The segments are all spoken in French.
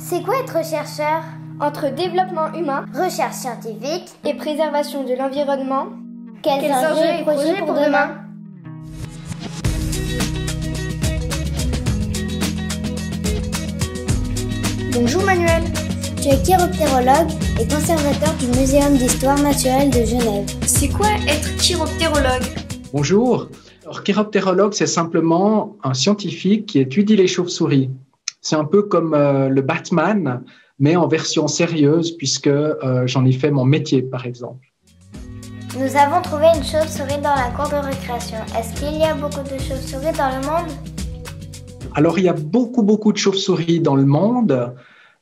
C'est quoi être chercheur? Entre développement humain, recherche scientifique et préservation de l'environnement, quels enjeux et projets pour demain? Bonjour Manuel. Tu es chiroptérologue et conservateur du Muséum d'histoire naturelle de Genève. C'est quoi être chiroptérologue? Bonjour. Alors, chiroptérologue, c'est simplement un scientifique qui étudie les chauves-souris. C'est un peu comme le Batman, mais en version sérieuse, puisque j'en ai fait mon métier, par exemple. Nous avons trouvé une chauve-souris dans la cour de récréation. Est-ce qu'il y a beaucoup de chauves-souris dans le monde? Alors, il y a beaucoup de chauves-souris dans le monde,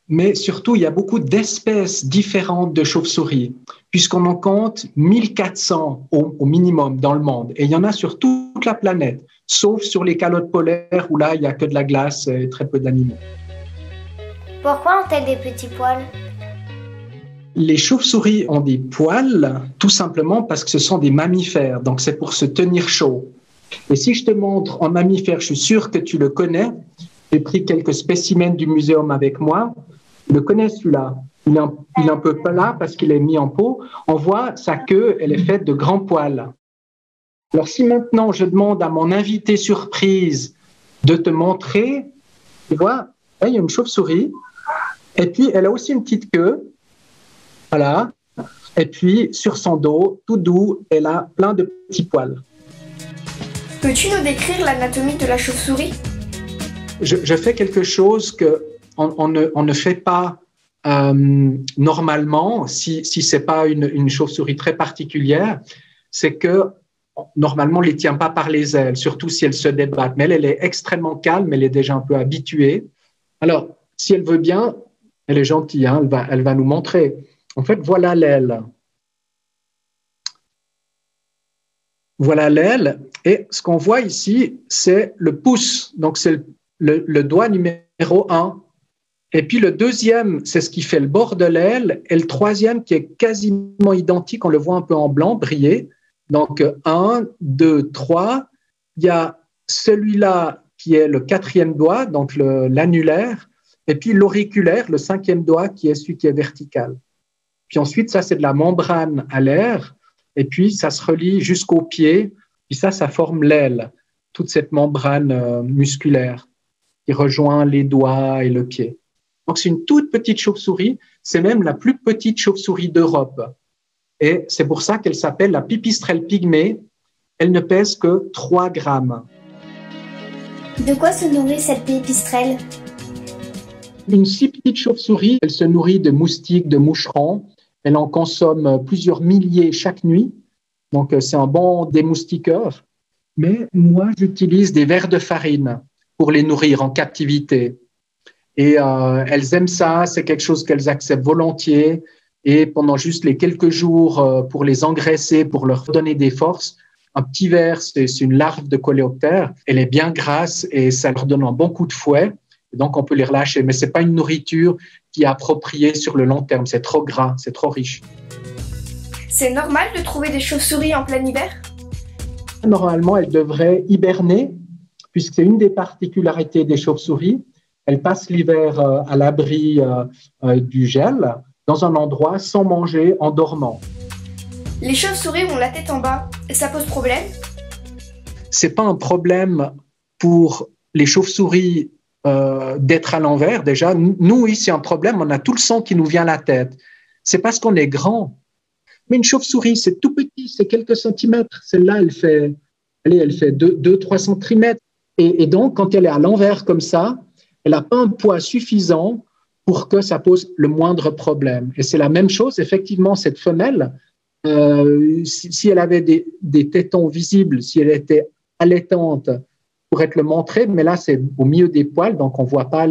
mais surtout, il y a beaucoup d'espèces différentes de chauves-souris, puisqu'on en compte 1400 au minimum dans le monde. Et il y en a sur toute la planète, sauf sur les calottes polaires, où là, il n'y a que de la glace et très peu d'animaux. Pourquoi ont-elles des petits poils? Les chauves-souris ont des poils, tout simplement parce que ce sont des mammifères, donc c'est pour se tenir chaud. Et si je te montre un mammifère, je suis sûr que tu le connais. J'ai pris quelques spécimens du muséum avec moi. Tu le connais celui-là. Il est un peu plat parce qu'il est mis en pot. On voit sa queue, elle est faite de grands poils. Alors si maintenant je demande à mon invité surprise de te montrer, tu vois, là, il y a une chauve-souris. Et puis elle a aussi une petite queue. Voilà. Et puis sur son dos, tout doux, elle a plein de petits poils. Peux-tu nous décrire l'anatomie de la chauve-souris? Je fais quelque chose qu'on ne fait pas normalement, si ce n'est pas une chauve-souris très particulière, c'est que normalement, on ne les tient pas par les ailes, surtout si elles se débattent. Mais elle est extrêmement calme, elle est déjà un peu habituée. Alors, si elle veut bien, elle est gentille, hein, elle va nous montrer. En fait, voilà l'aile. Voilà l'aile. Et ce qu'on voit ici, c'est le pouce. Donc, c'est le doigt numéro 1. Et puis, le deuxième, c'est ce qui fait le bord de l'aile. Et le troisième, qui est quasiment identique, on le voit un peu en blanc, briller. Donc, 1, 2, 3. Il y a celui-là qui est le quatrième doigt, donc l'annulaire. Et puis, l'auriculaire, le cinquième doigt, qui est celui qui est vertical. Puis ensuite, ça, c'est de la membrane alaire. Et puis, ça se relie jusqu'au pied. Puis ça forme l'aile, toute cette membrane musculaire qui rejoint les doigts et le pied. Donc, c'est une toute petite chauve-souris. C'est même la plus petite chauve-souris d'Europe. Et c'est pour ça qu'elle s'appelle la pipistrelle pygmée. Elle ne pèse que 3 grammes. De quoi se nourrit cette pipistrelle? Une si petite chauve-souris, elle se nourrit de moustiques, de moucherons. Elle en consomme plusieurs milliers chaque nuit. Donc, c'est un bon démoustiqueur. Mais moi, j'utilise des vers de farine pour les nourrir en captivité. Et elles aiment ça, c'est quelque chose qu'elles acceptent volontiers. Et pendant juste les quelques jours, pour les engraisser, pour leur donner des forces, un petit ver, c'est une larve de coléoptère. Elle est bien grasse et ça leur donne un bon coup de fouet. Et donc, on peut les relâcher. Mais ce n'est pas une nourriture qui est appropriée sur le long terme. C'est trop gras, c'est trop riche. C'est normal de trouver des chauves-souris en plein hiver? Normalement, elles devraient hiberner, puisque c'est une des particularités des chauves-souris. Elles passent l'hiver à l'abri du gel, dans un endroit sans manger, en dormant. Les chauves-souris ont la tête en bas, et ça pose problème? Ce n'est pas un problème pour les chauves-souris d'être à l'envers. Déjà, nous, ici, un problème, on a tout le sang qui nous vient à la tête. C'est parce qu'on est grand. Mais une chauve-souris, c'est tout petit, c'est quelques centimètres. Celle-là, elle fait 2-3 centimètres. Et donc, quand elle est à l'envers comme ça, elle n'a pas un poids suffisant pour que ça pose le moindre problème. Et c'est la même chose, effectivement, cette femelle, si elle avait des tétons visibles, si elle était allaitante, pourrait te le montrer, mais là, c'est au milieu des poils, donc on voit pas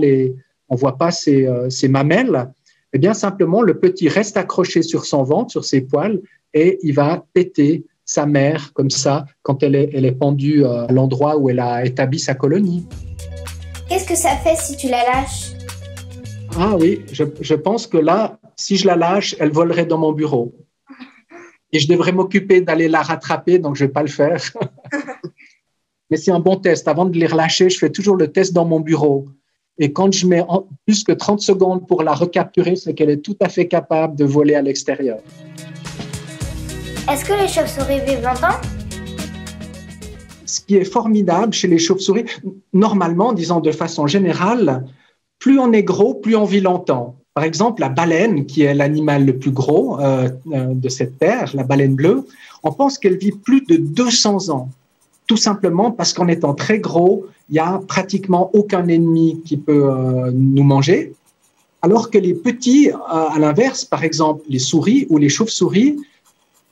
ses mamelles. Eh bien, simplement, le petit reste accroché sur son ventre, sur ses poils, et il va péter sa mère comme ça quand elle est pendue à l'endroit où elle a établi sa colonie. Qu'est-ce que ça fait si tu la lâches? Ah oui, je pense que là, si je la lâche, elle volerait dans mon bureau. Et je devrais m'occuper d'aller la rattraper, donc je ne vais pas le faire. Mais c'est un bon test. Avant de les relâcher, je fais toujours le test dans mon bureau. Et quand je mets plus que 30 secondes pour la recapturer, c'est qu'elle est tout à fait capable de voler à l'extérieur. Est-ce que les chauves-souris vivent longtemps? Ce qui est formidable chez les chauves-souris, normalement, disons de façon générale, plus on est gros, plus on vit longtemps. Par exemple, la baleine, qui est l'animal le plus gros de cette terre, la baleine bleue, on pense qu'elle vit plus de 200 ans. Tout simplement parce qu'en étant très gros, il n'y a pratiquement aucun ennemi qui peut nous manger. Alors que les petits, à l'inverse, par exemple les souris ou les chauves-souris,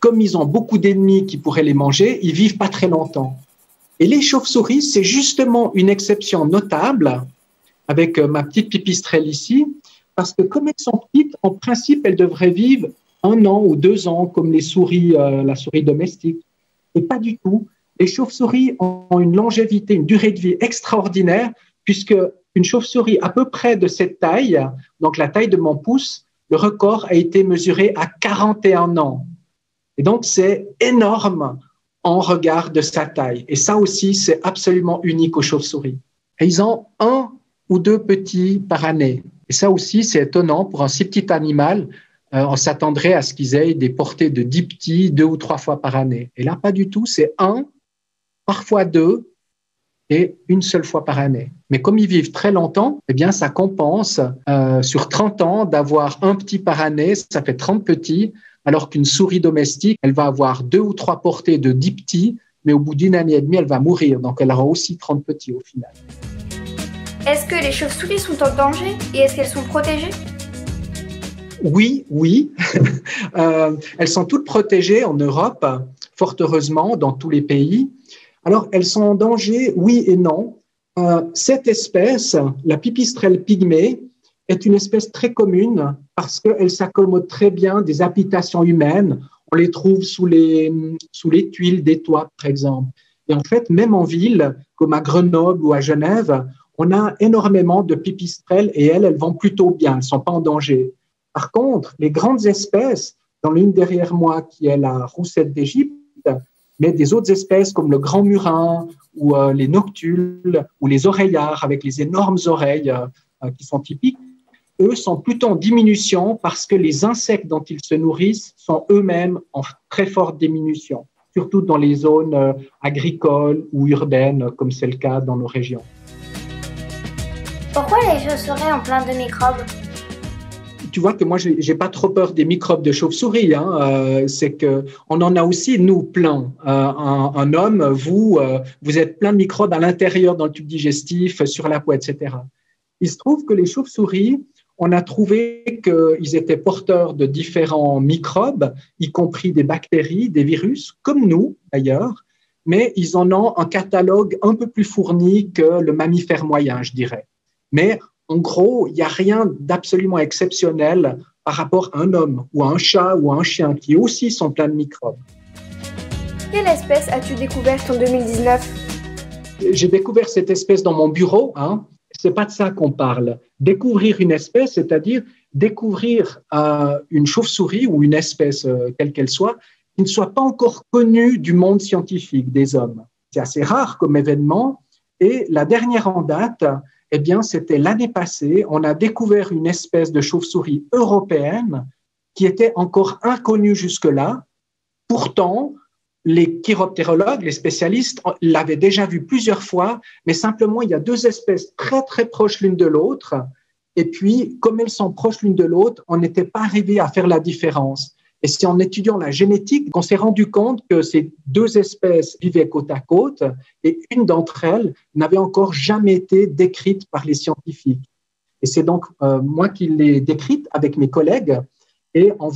comme ils ont beaucoup d'ennemis qui pourraient les manger, ils vivent pas très longtemps. Et les chauves-souris, c'est justement une exception notable, avec ma petite pipistrelle ici, parce que comme elles sont petites, en principe, elles devraient vivre 1 an ou 2 ans, comme les souris, la souris domestique. Et pas du tout. Les chauves-souris ont une longévité, une durée de vie extraordinaire, puisque une chauve-souris à peu près de cette taille, donc la taille de mon pouce, le record a été mesuré à 41 ans. Et donc, c'est énorme en regard de sa taille. Et ça aussi, c'est absolument unique aux chauves-souris. Et ils ont 1 ou 2 petits par année. Et ça aussi, c'est étonnant pour un si petit animal. On s'attendrait à ce qu'ils aient des portées de 10 petits 2 ou 3 fois par année. Et là, pas du tout. C'est 1, parfois 2 et 1 seule fois par année. Mais comme ils vivent très longtemps, eh bien, ça compense sur 30 ans d'avoir 1 petit par année. Ça fait 30 petits. Alors qu'une souris domestique, elle va avoir 2 ou 3 portées de 10 petits, mais au bout d'1 année et demie, elle va mourir. Donc, elle aura aussi 30 petits au final. Est-ce que les chauves-souris sont en danger et est-ce qu'elles sont protégées? Oui. Elles sont toutes protégées en Europe, fort heureusement, dans tous les pays. Alors, elles sont en danger, oui et non. Cette espèce, la pipistrelle pygmée, est une espèce très commune parce qu'elle s'accommode très bien des habitations humaines. On les trouve sous les tuiles des toits, par exemple. Et en fait, même en ville, comme à Grenoble ou à Genève, on a énormément de pipistrelles et elles vont plutôt bien, elles ne sont pas en danger. Par contre, les grandes espèces, dans l'une derrière moi qui est la roussette d'Égypte, mais des autres espèces comme le grand murin ou les noctules ou les oreillards avec les énormes oreilles qui sont typiques, eux sont plutôt en diminution parce que les insectes dont ils se nourrissent sont eux-mêmes en très forte diminution, surtout dans les zones agricoles ou urbaines, comme c'est le cas dans nos régions. Pourquoi les chauves-souris ont plein de microbes? Tu vois que moi, je n'ai pas trop peur des microbes de chauve-souris. C'est qu'on en a aussi, nous, plein. Un homme, vous êtes plein de microbes à l'intérieur, dans le tube digestif, sur la peau, etc. Il se trouve que les chauves-souris, on a trouvé qu'ils étaient porteurs de différents microbes, y compris des bactéries, des virus, comme nous d'ailleurs, mais ils en ont un catalogue un peu plus fourni que le mammifère moyen, je dirais. Mais en gros, il n'y a rien d'absolument exceptionnel par rapport à un homme ou à un chat ou à un chien qui aussi sont pleins de microbes. Quelle espèce as-tu découverte en 2019? J'ai découvert cette espèce dans mon bureau. C'est pas de ça qu'on parle. Découvrir une espèce, c'est-à-dire découvrir une chauve-souris ou une espèce, quelle qu'elle soit, qui ne soit pas encore connue du monde scientifique des hommes. C'est assez rare comme événement. Et la dernière en date, eh bien, c'était l'année passée. On a découvert une espèce de chauve-souris européenne qui était encore inconnue jusque-là. Pourtant, les chiroptérologues, les spécialistes, l'avaient déjà vu plusieurs fois, mais simplement, il y a 2 espèces très, très proches l'une de l'autre. Et puis, comme elles sont proches l'une de l'autre, on n'était pas arrivé à faire la différence. Et c'est en étudiant la génétique qu'on s'est rendu compte que ces 2 espèces vivaient côte à côte et une d'entre elles n'avait encore jamais été décrite par les scientifiques. Et c'est donc moi qui l'ai décrite avec mes collègues. Et en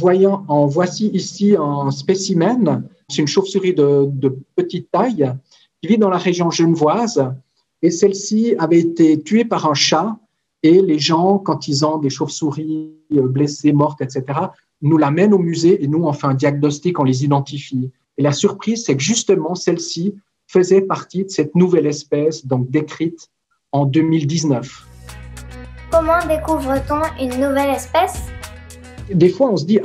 voici ici un spécimen. C'est une chauve-souris de petite taille qui vit dans la région genevoise. Et celle-ci avait été tuée par un chat. Et les gens, quand ils ont des chauves-souris blessées, mortes, etc., nous l'amènent au musée et nous, on fait un diagnostic, on les identifie. Et la surprise, c'est que justement, celle-ci faisait partie de cette nouvelle espèce, donc décrite en 2019. Comment découvre-t-on une nouvelle espèce? Des fois, on se dit,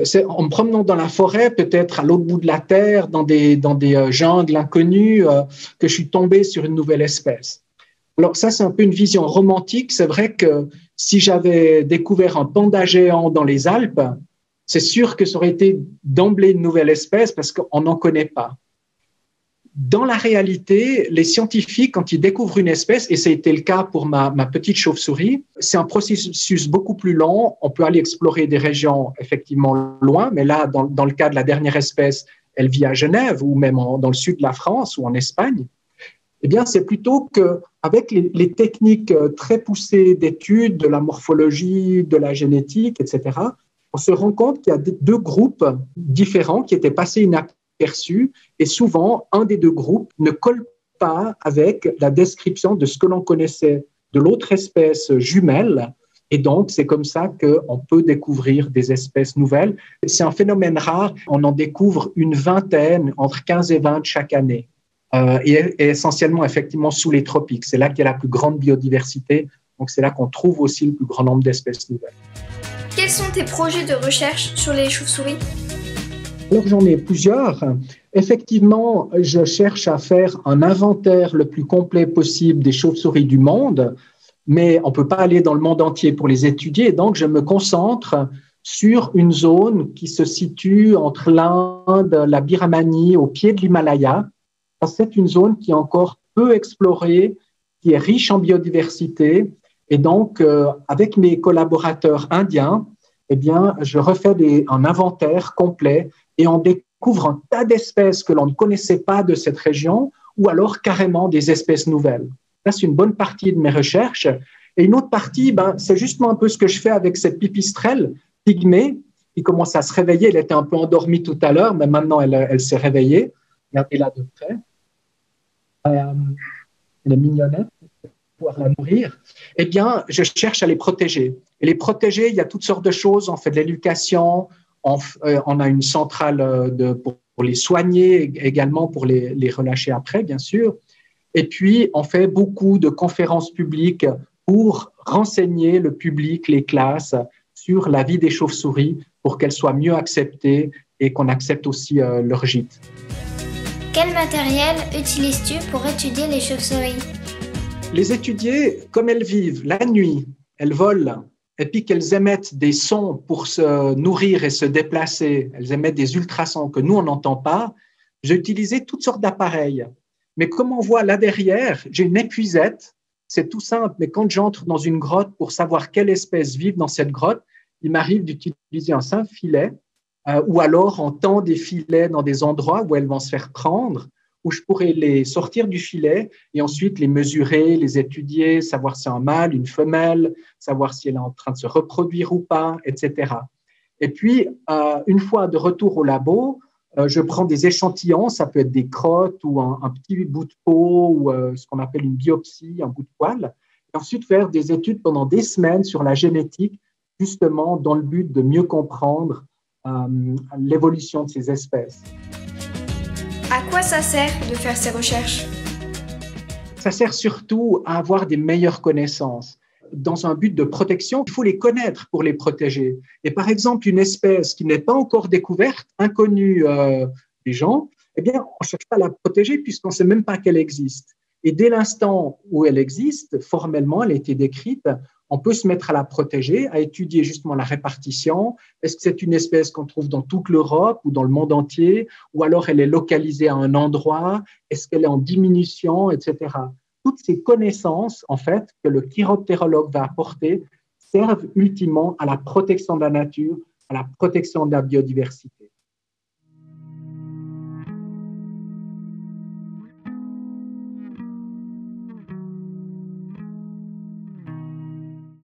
c'est en me promenant dans la forêt, peut-être à l'autre bout de la terre, dans des jungles inconnus, que je suis tombé sur une nouvelle espèce. Alors ça, c'est un peu une vision romantique. C'est vrai que si j'avais découvert un panda géant dans les Alpes, c'est sûr que ça aurait été d'emblée une nouvelle espèce parce qu'on n'en connaît pas. Dans la réalité, les scientifiques, quand ils découvrent une espèce, et ça a été le cas pour ma petite chauve-souris, c'est un processus beaucoup plus lent. On peut aller explorer des régions effectivement loin, mais là, dans le cas de la dernière espèce, elle vit à Genève ou même dans le sud de la France ou en Espagne. Eh bien, c'est plutôt qu'avec les techniques très poussées d'études de la morphologie, de la génétique, etc., on se rend compte qu'il y a deux groupes différents qui étaient passés inaperçus et souvent, un des deux groupes ne colle pas avec la description de ce que l'on connaissait de l'autre espèce jumelle. Et donc, c'est comme ça qu'on peut découvrir des espèces nouvelles. C'est un phénomène rare. On en découvre une vingtaine, entre 15 et 20 chaque année. Et essentiellement, effectivement, sous les tropiques. C'est là qu'il y a la plus grande biodiversité. Donc, c'est là qu'on trouve aussi le plus grand nombre d'espèces nouvelles. Quels sont tes projets de recherche sur les chauves-souris? Alors, j'en ai plusieurs. Effectivement, je cherche à faire un inventaire le plus complet possible des chauves-souris du monde, mais on ne peut pas aller dans le monde entier pour les étudier. Donc, je me concentre sur une zone qui se situe entre l'Inde, la Birmanie, au pied de l'Himalaya. C'est une zone qui est encore peu explorée, qui est riche en biodiversité. Et donc, avec mes collaborateurs indiens, eh bien, je refais un inventaire complet et on découvre un tas d'espèces que l'on ne connaissait pas de cette région ou alors carrément des espèces nouvelles. Ça, c'est une bonne partie de mes recherches. Et une autre partie, c'est justement un peu ce que je fais avec cette pipistrelle pygmée qui commence à se réveiller. Elle était un peu endormie tout à l'heure, mais maintenant, elle s'est réveillée. Regardez-la de près. Elle est mignonnette, pouvoir la nourrir. Eh bien, je cherche à les protéger. Et les protéger, il y a toutes sortes de choses. On fait de l'éducation, on a une centrale pour les soigner, également pour les relâcher après, bien sûr. Et puis, on fait beaucoup de conférences publiques pour renseigner le public, les classes, sur la vie des chauves-souris pour qu'elles soient mieux acceptées et qu'on accepte aussi leur gîte. Quel matériel utilises-tu pour étudier les chauves-souris? Les étudier comme elles vivent la nuit, elles volent, et puis qu'elles émettent des sons pour se nourrir et se déplacer. Elles émettent des ultrasons que nous, on n'entend pas. J'ai utilisé toutes sortes d'appareils. Mais comme on voit là derrière, j'ai une épuisette. C'est tout simple, mais quand j'entre dans une grotte pour savoir quelle espèce vivent dans cette grotte, il m'arrive d'utiliser un simple filet ou alors on tend des filets dans des endroits où elles vont se faire prendre, où je pourrais les sortir du filet et ensuite les mesurer, les étudier, savoir si c'est un mâle, une femelle, savoir si elle est en train de se reproduire ou pas, etc. Et puis, une fois de retour au labo, je prends des échantillons, ça peut être des crottes ou un petit bout de peau ou ce qu'on appelle une biopsie, un bout de poil, et ensuite faire des études pendant des semaines sur la génétique, justement dans le but de mieux comprendre l'évolution de ces espèces. À quoi ça sert de faire ces recherches? Ça sert surtout à avoir des meilleures connaissances. Dans un but de protection, il faut les connaître pour les protéger. Et par exemple, une espèce qui n'est pas encore découverte, inconnue des gens, eh bien, on ne cherche pas à la protéger puisqu'on ne sait même pas qu'elle existe. Et dès l'instant où elle existe, formellement, elle a été décrite, on peut se mettre à la protéger, à étudier justement la répartition. Est-ce que c'est une espèce qu'on trouve dans toute l'Europe ou dans le monde entier, ou alors elle est localisée à un endroit, est-ce qu'elle est en diminution, etc. Toutes ces connaissances, en fait, que le chiroptérologue va apporter, servent ultimement à la protection de la nature, à la protection de la biodiversité.